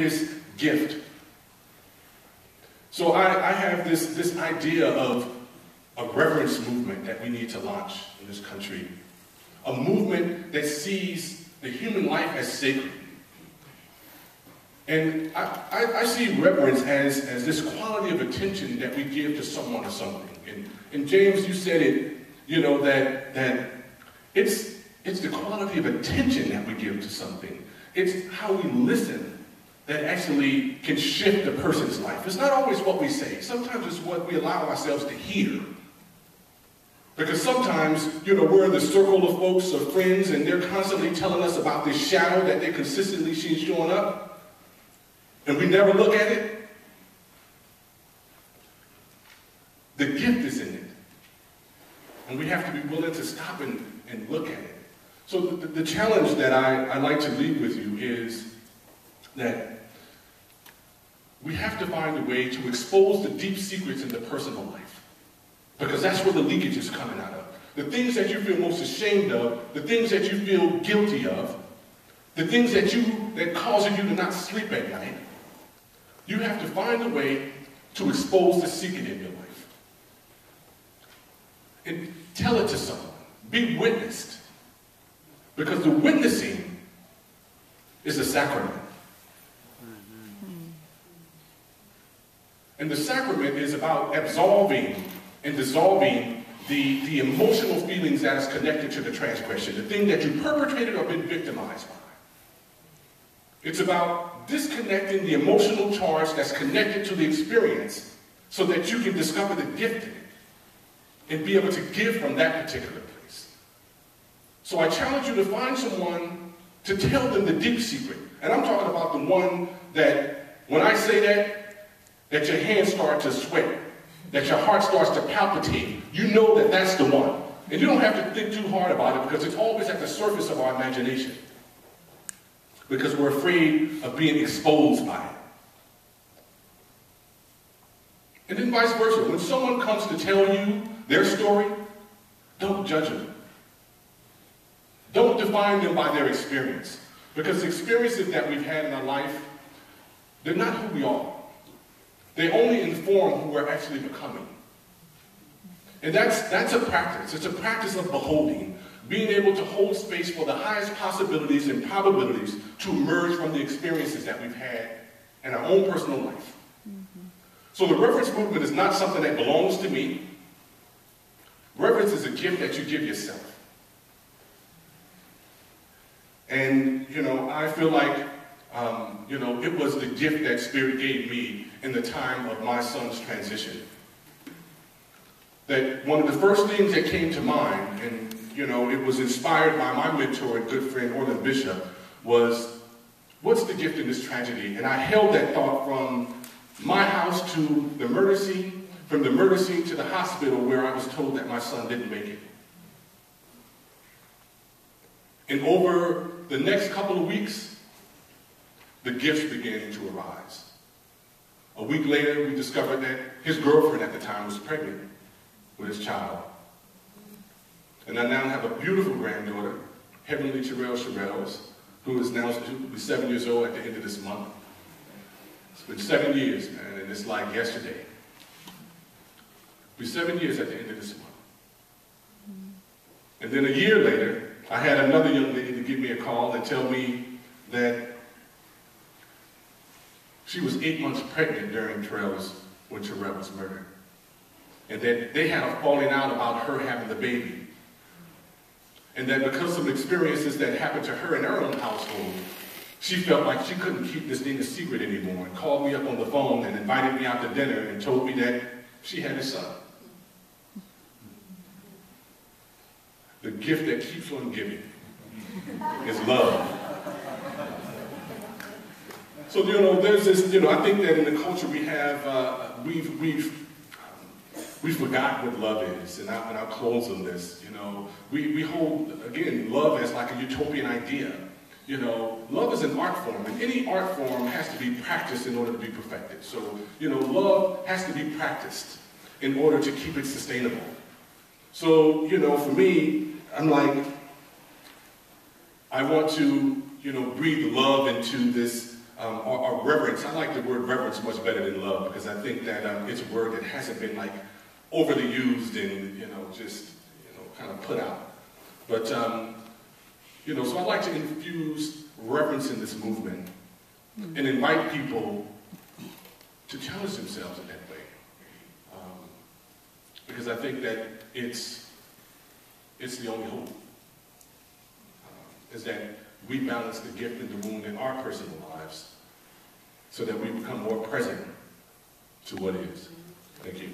greatest gift. So I have this idea of a reverence movement that we need to launch in this country. A movement that sees the human life as sacred. And I see reverence as this quality of attention that we give to someone or something. And James, you said it, you know, that it's the quality of attention that we give to something. It's how we listen that actually can shift a person's life. It's not always what we say. Sometimes it's what we allow ourselves to hear. Because sometimes, you know, we're in the circle of folks or friends and they're constantly telling us about this shadow that they consistently see showing up. And we never look at it. The gift is in it. And we have to be willing to stop and look at it. So the challenge that I like to leave with you is that we have to find a way to expose the deep secrets in the personal life. Because that's where the leakage is coming out of. The things that you feel most ashamed of, the things that you feel guilty of, the things that cause you to not sleep at night, you have to find a way to expose the secret in your life. And tell it to someone. Be witnessed. Because the witnessing is a sacrament. And the sacrament is about absolving and dissolving the emotional feelings that is connected to the transgression, the thing that you perpetrated or been victimized by. It's about disconnecting the emotional charge that's connected to the experience so that you can discover the gift in it and be able to give from that particular place. So I challenge you to find someone to tell them the deep secret. And I'm talking about the one that, when I say that your hands start to sweat, that your heart starts to palpitate, you know that that's the one. And you don't have to think too hard about it because it's always at the surface of our imagination. Because we're afraid of being exposed by it. And then vice versa. When someone comes to tell you their story, don't judge them. Don't define them by their experience. Because the experiences that we've had in our life, they're not who we are. They only inform who we're actually becoming. And that's a practice. It's a practice of beholding, being able to hold space for the highest possibilities and probabilities to emerge from the experiences that we've had in our own personal life. So the reverence movement is not something that belongs to me. Reverence is a gift that you give yourself. And, you know, I feel like, you know, it was the gift that Spirit gave me in the time of my son's transition. That one of the first things that came to mind, and, you know, it was inspired by my mentor and good friend, Orland Bishop, was, what's the gift in this tragedy? And I held that thought from my house to the murder scene, from the murder scene to the hospital where I was told that my son didn't make it. And over the next couple of weeks, the gifts began to arise. A week later, we discovered that his girlfriend at the time was pregnant with his child. And I now have a beautiful granddaughter, Heavenly Sherrills, who is now 7 years old at the end of this month. It's been 7 years, man, and it's like yesterday. It'll be 7 years at the end of this month. And then a year later, I had another young lady to give me a call and tell me that she was 8 months pregnant during Sherrills when Sherrill was murdered. And that they had a falling out about her having the baby. And that because of experiences that happened to her in her own household, she felt like she couldn't keep this thing a secret anymore and called me up on the phone and invited me out to dinner and told me that she had a son. The gift that keeps on giving is love. So, you know, there's this, you know, I think that in the culture we have, we've forgotten what love is, and I'll close on this. You know, we hold, again, love as like a utopian idea. You know, love is an art form, and any art form has to be practiced in order to be perfected. So, you know, love has to be practiced in order to keep it sustainable. So, you know, for me, I'm like, I want to, you know, breathe love into this or reverence. I like the word reverence much better than love, because I think that it's a word that hasn't been like overly used and, just, kind of put out. But, so I'd like to infuse reverence in this movement and invite people to challenge themselves in that way. Because I think that it's the only hope, is that we balance the gift and the wound in our personal lives so that we become more present to what is. Thank you.